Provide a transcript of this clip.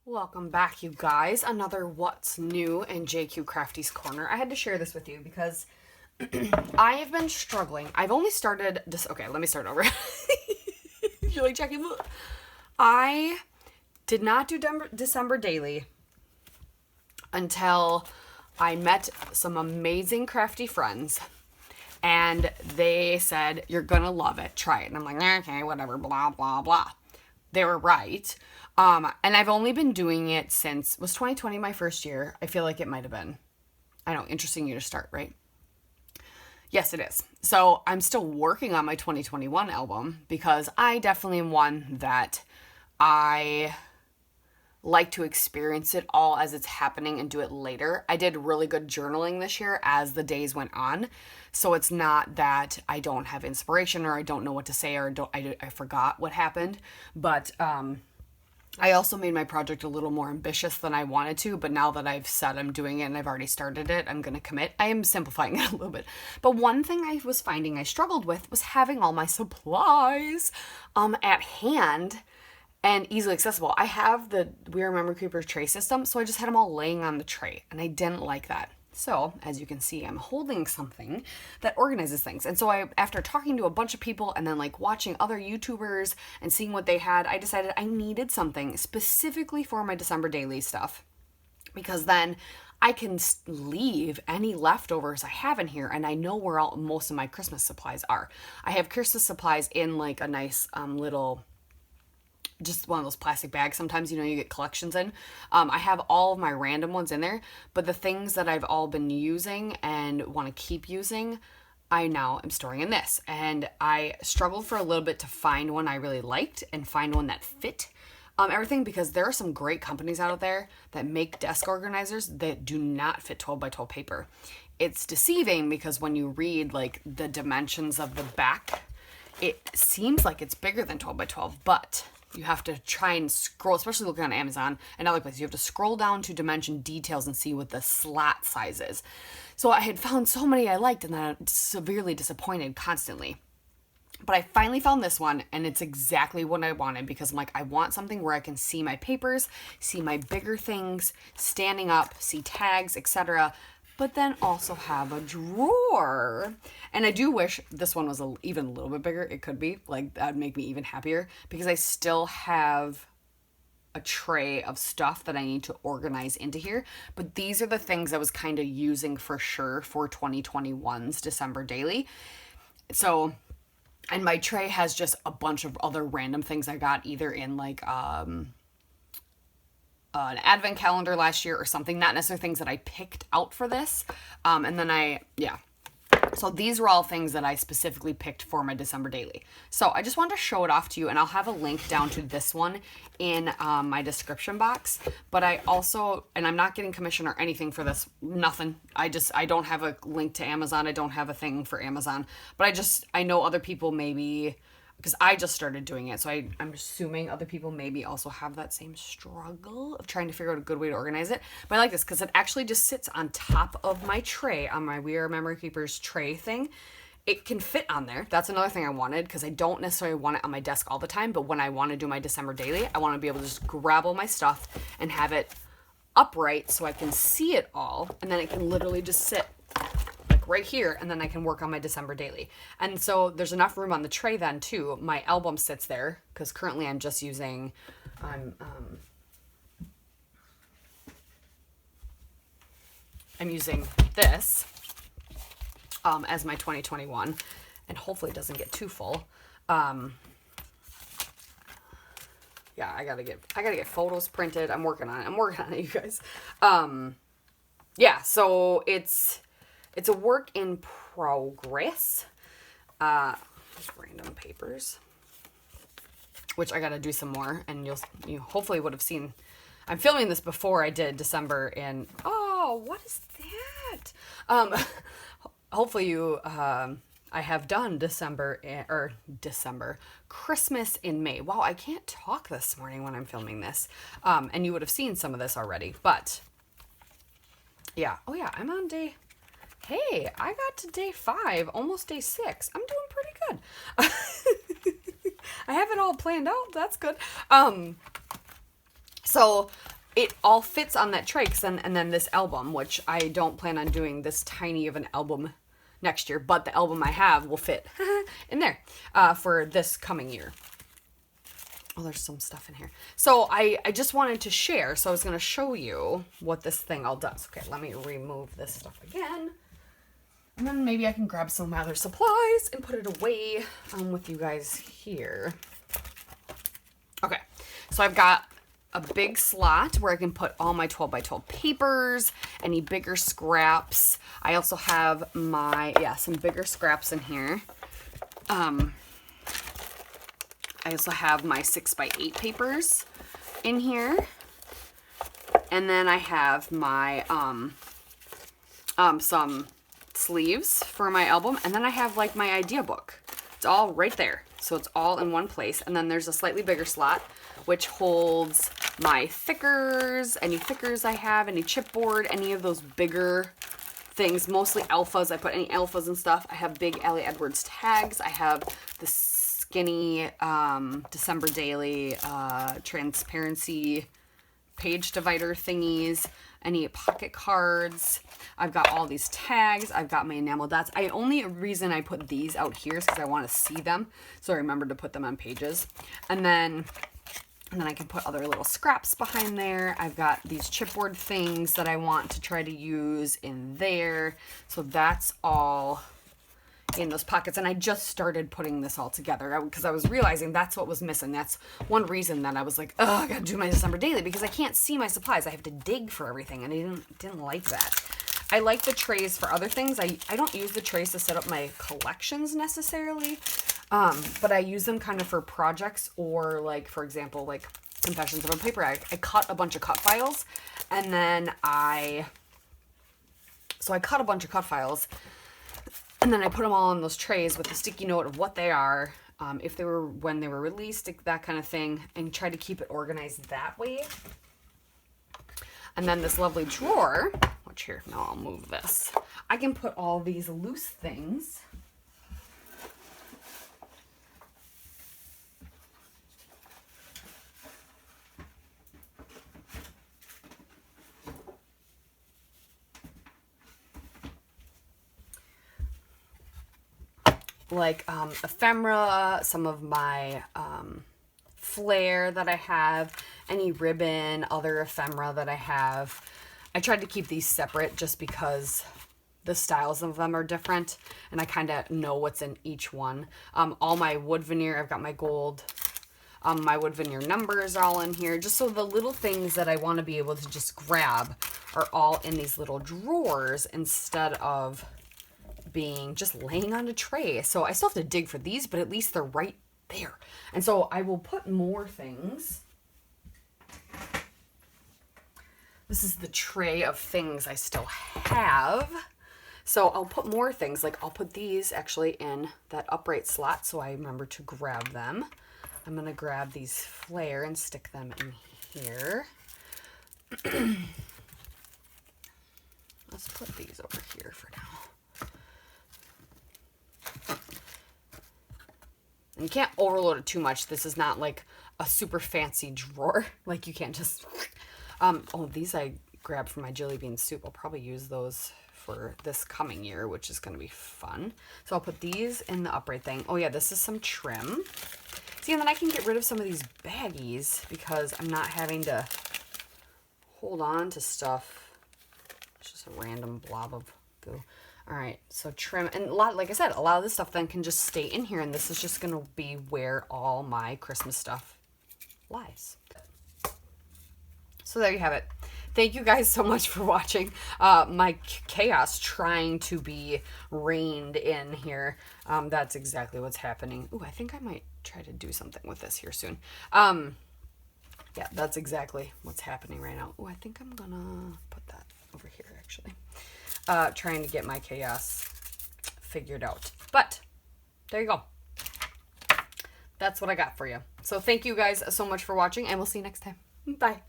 Welcome back, you guys. Another What's New in JQ Crafty's Corner. I had to share this with you because I have been struggling. I've only started this. Okay, let me start over. You're like, Jackie, I did not do December daily until I met some amazing crafty friends. And they said, you're gonna love it. Try it. And I'm like, okay, whatever, blah, blah, blah. They were right. And I've only been doing it since, was 2020 my first year? I feel like it might have been. I know, interesting year to start, right? Yes, it is. So I'm still working on my 2021 album because I definitely am one that I like to experience it all as it's happening and do it later. I did really good journaling this year as the days went on. So it's not that I don't have inspiration or I don't know what to say or I forgot what happened. But I also made my project a little more ambitious than I wanted to, but now that I've said I'm doing it and I've already started it, I'm going to commit. I am simplifying it a little bit. But one thing I was finding I struggled with was having all my supplies at hand and easily accessible. I have the We Are Memory Keepers tray system, so I just had them all laying on the tray, and I didn't like that. So, as you can see, I'm holding something that organizes things. And so after talking to a bunch of people and then like watching other YouTubers and seeing what they had, I decided I needed something specifically for my December daily stuff. Because then I can leave any leftovers I have in here and I know where most of my Christmas supplies are. I have Christmas supplies in like a nice little, just one of those plastic bags sometimes, you get collections in. I have all of my random ones in there, but the things that I've all been using and want to keep using, I now am storing in this. And I struggled for a little bit to find one I really liked and find one that fit everything, because there are some great companies out there that make desk organizers that do not fit 12 by 12 paper. It's deceiving because when you read like the dimensions of the back, it seems like it's bigger than 12 by 12, but you have to try and scroll, especially looking on Amazon and other places. You have to scroll down to dimension details and see what the slat size is. So I had found so many I liked and then I severely disappointed constantly. But I finally found this one and it's exactly what I wanted, because I'm like, I want something where I can see my papers, see my bigger things standing up, see tags, etc., but then also have a drawer. And I do wish this one was even a little bit bigger. It could be, like, that would make me even happier, because I still have a tray of stuff that I need to organize into here. But these are the things I was kind of using for sure for 2021's December daily. So, and my tray has just a bunch of other random things I got either in like an advent calendar last year or something, not necessarily things that I picked out for this. And then so these were all things that I specifically picked for my December daily. So I just wanted to show it off to you, and I'll have a link down to this one in my description box. But I also, and I'm not getting commission or anything for this, nothing. I don't have a link to Amazon. I don't have a thing for Amazon. But I know other people maybe, because I just started doing it, so I'm assuming other people maybe also have that same struggle of trying to figure out a good way to organize it. But I like this because it actually just sits on top of my tray, on my We Are Memory Keepers tray thing. It can fit on there. That's another thing I wanted, because I don't necessarily want it on my desk all the time, but when I want to do my December daily, I want to be able to just grab all my stuff and have it upright so I can see it all, and then it can literally just sit right here, and then I can work on my December daily. And so there's enough room on the tray then too. My album sits there because currently I'm just using I'm using this as my 2021, and hopefully it doesn't get too full. Yeah, I gotta get photos printed. I'm working on it, you guys. Yeah, so it's a work in progress. Just random papers, which I gotta do some more, and you hopefully would have seen. I'm filming this before I did December in. Oh, what is that? Hopefully I have done Christmas in May. Wow, I can't talk this morning when I'm filming this. And you would have seen some of this already, but yeah. Oh yeah, I'm on day. Hey, I got to day 5, almost day 6. I'm doing pretty good. I have it all planned out. That's good. So it all fits on that tray. And then this album, which I don't plan on doing this tiny of an album next year, but the album I have will fit in there for this coming year. Oh, there's some stuff in here. So I just wanted to share. So I was going to show you what this thing all does. Okay, let me remove this stuff again. And then maybe I can grab some of my other supplies and put it away with you guys here. Okay, so I've got a big slot where I can put all my 12 by 12 papers, any bigger scraps. I also have my, some bigger scraps in here. I also have my 6 by 8 papers in here. And then I have my, some sleeves for my album. And then I have like my idea book. It's all right there. So it's all in one place. And then there's a slightly bigger slot, which holds my thickers, any thickers I have, any chipboard, any of those bigger things, mostly alphas. I put any alphas and stuff. I have big Allie Edwards tags. I have the skinny December Daily transparency page divider thingies, any pocket cards. I've got all these tags. I've got my enamel dots. Only reason I put these out here is because I want to see them. So I remember to put them on pages. And then I can put other little scraps behind there. I've got these chipboard things that I want to try to use in there. So that's all in those pockets. And I just started putting this all together because I was realizing that's what was missing. That's one reason that I was like, oh, I gotta do my December daily because I can't see my supplies. I have to dig for everything, and I didn't like that. I like the trays for other things. I don't use the trays to set up my collections necessarily, but I use them kind of for projects or like, for example, like Confessions of a Paper Bag. I cut a bunch of cut files, and then I cut a bunch of cut files, and then I put them all on those trays with a sticky note of what they are, if they were, when they were released, that kind of thing, and try to keep it organized that way. And then this lovely drawer, which here, now I'll move this. I can put all these loose things. Like ephemera, some of my flare that I have, any ribbon, other ephemera that I have. I tried to keep these separate just because the styles of them are different and I kind of know what's in each one. All my wood veneer, I've got my gold, my wood veneer numbers are all in here, just so the little things that I want to be able to just grab are all in these little drawers instead of being just laying on a tray. So I still have to dig for these, but at least they're right there. And so I will put more things. This is the tray of things I still have. So I'll put more things, like I'll put these actually in that upright slot so I remember to grab them. I'm going to grab these flare and stick them in here. Let's put these over here for now. And you can't overload it too much. This is not like a super fancy drawer. Like you can't just... oh, these I grabbed from my Jelly Bean soup. I'll probably use those for this coming year, which is going to be fun. So I'll put these in the upright thing. Oh yeah, this is some trim. See, and then I can get rid of some of these baggies because I'm not having to hold on to stuff. It's just a random blob of goo. All right, so trim, and like I said, a lot of this stuff then can just stay in here, and this is just gonna be where all my Christmas stuff lies. So there you have it. Thank you guys so much for watching my chaos trying to be reined in here. That's exactly what's happening. Ooh, I think I might try to do something with this here soon. Yeah, that's exactly what's happening right now. Ooh, I think I'm gonna put that over here actually. Trying to get my chaos figured out. But there you go. That's what I got for you. So thank you guys so much for watching, and we'll see you next time. Bye.